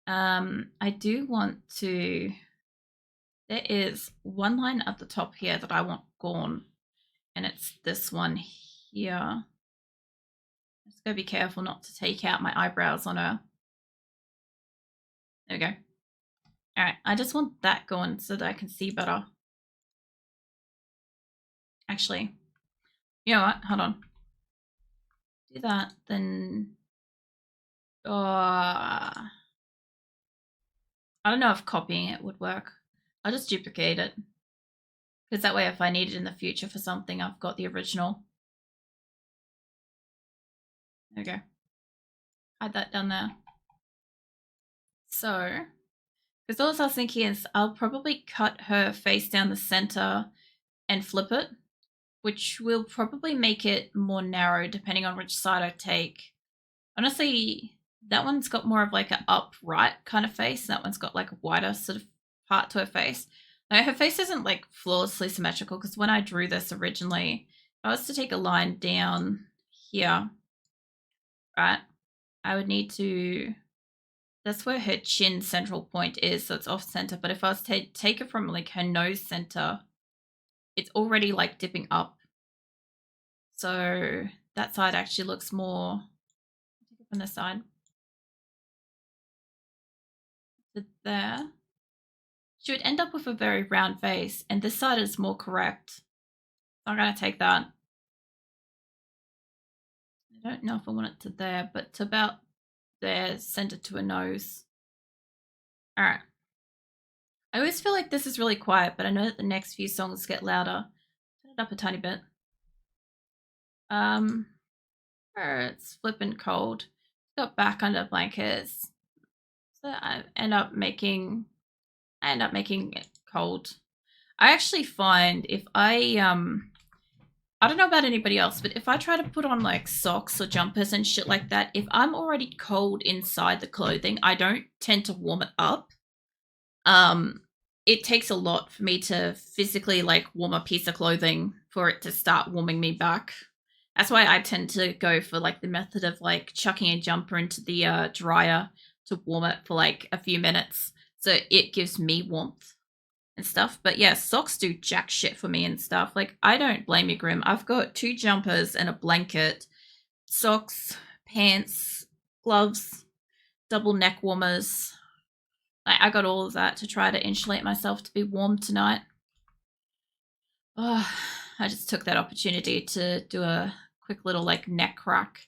A: I do want to, there is one line at the top here that I want gone, and it's this one here. Just gotta be careful not to take out my eyebrows on her. There we go. All right, I just want that going so that I can see better. Actually, you know what? Hold on. Do that, then. I don't know if copying it would work. I'll just duplicate it. Because that way, if I need it in the future for something, I've got the original. There we go. Hide that down there. So, because all I was thinking is I'll probably cut her face down the center and flip it, which will probably make it more narrow depending on which side I take. Honestly, that one's got more of like an upright kind of face. That one's got like a wider sort of part to her face. Now, her face isn't like flawlessly symmetrical because when I drew this originally, if I was to take a line down here, right? I would need to. That's where her chin central point is, so it's off center. But if I was to take it from like her nose center, it's already like dipping up. So that side actually looks more. Take it from the side to there. She would end up with a very round face, and this side is more correct. So I'm gonna take that. I don't know if I want it to there, but to about there, send it to a nose. All right. I always feel like this is really quiet, but I know that the next few songs get louder. Turn it up a tiny bit. It's flipping cold. Got back under blankets, so I end up making it cold. I actually find if I don't know about anybody else, but if I try to put on like socks or jumpers and shit like that, if I'm already cold inside the clothing, I don't tend to warm it up. It takes a lot for me to physically like warm a piece of clothing for it to start warming me back. That's why I tend to go for like the method of like chucking a jumper into the dryer to warm it for like a few minutes, so it gives me warmth and stuff. But yeah, socks do jack shit for me and stuff. Like, I don't blame you, Grim. I've got 2 jumpers and a blanket, socks, pants, gloves, double neck warmers. Like, I got all of that to try to insulate myself to be warm tonight. Oh, I just took that opportunity to do a quick little like neck crack,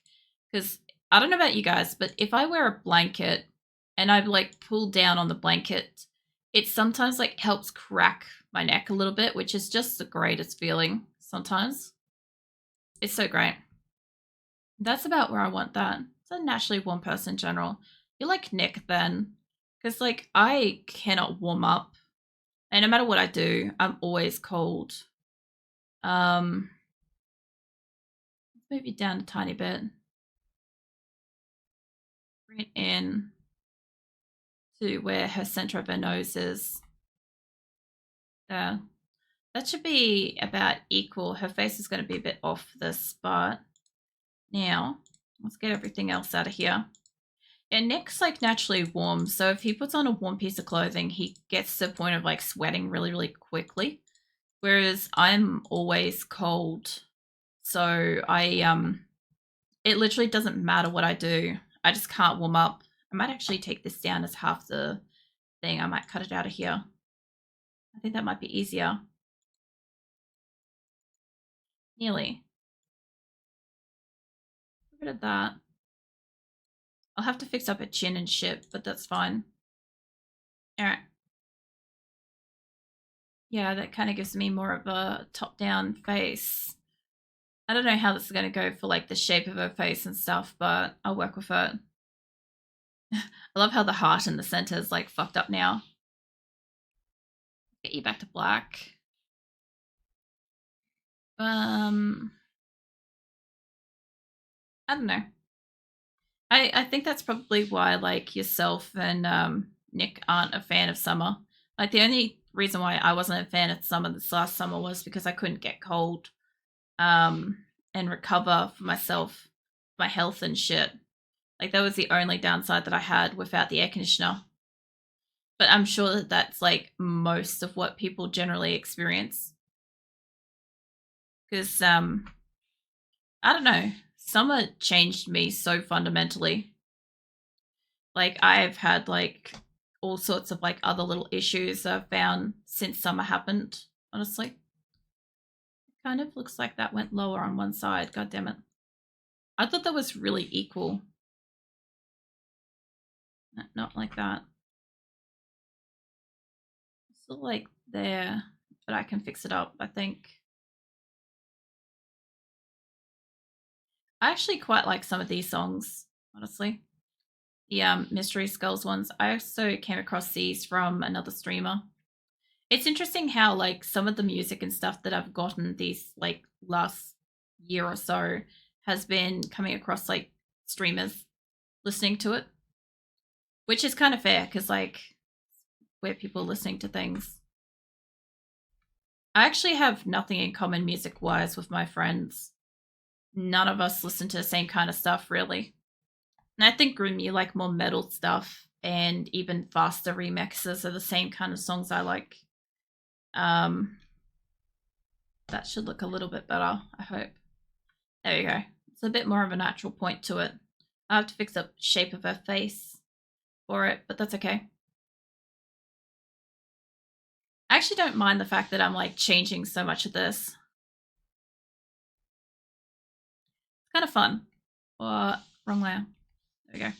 A: because I don't know about you guys, but if I wear a blanket and I like pull down on the blanket, it sometimes like helps crack my neck a little bit, which is just the greatest feeling sometimes. It's so great. That's about where I want that. It's a naturally warm person in general. You like Nick then, because like I cannot warm up, and no matter what I do, I'm always cold. Let's move it down a tiny bit. Bring it in to where her center of her nose is. There. That should be about equal. Her face is going to be a bit off this spot. Now, let's get everything else out of here. And Nick's like naturally warm, so if he puts on a warm piece of clothing, he gets to the point of like sweating really, really quickly. Whereas I'm always cold. So it literally doesn't matter what I do. I just can't warm up. I might actually take this down as half the thing. I might cut it out of here. I think that might be easier. Nearly. Get rid of that. I'll have to fix up her chin and shit, but that's fine. Alright. Yeah, that kind of gives me more of a top-down face. I don't know how this is going to go for like the shape of her face and stuff, but I'll work with it. I love how the heart in the center is like fucked up now. Get you back to black. I don't know. I think that's probably why like yourself and Nick aren't a fan of summer. Like, the only reason why I wasn't a fan of summer this last summer was because I couldn't get cold and recover for myself, my health and shit. Like, that was the only downside that I had without the air conditioner. But I'm sure that that's like most of what people generally experience. Because I don't know, summer changed me so fundamentally. Like, I've had like all sorts of like other little issues I've found since summer happened, honestly. It kind of looks like that went lower on one side. God damn it. I thought that was really equal. Not like that. Still like there, but I can fix it up, I think. I actually quite like some of these songs, honestly. The Mystery Skulls ones. I also came across these from another streamer. It's interesting how like some of the music and stuff that I've gotten these like last year or so has been coming across like streamers listening to it, which is kind of fair because like where people are listening to things. I actually have nothing in common music wise with my friends. None of us listen to the same kind of stuff really. And I think Grim, you like more metal stuff, and even faster remixes are the same kind of songs I like. That should look a little bit better, I hope. There you go. It's a bit more of a natural point to it. I have to fix up the shape of her face for it, but that's okay. I actually don't mind the fact that I'm like changing so much of this. It's kind of fun. What? Wrong layer. There we go.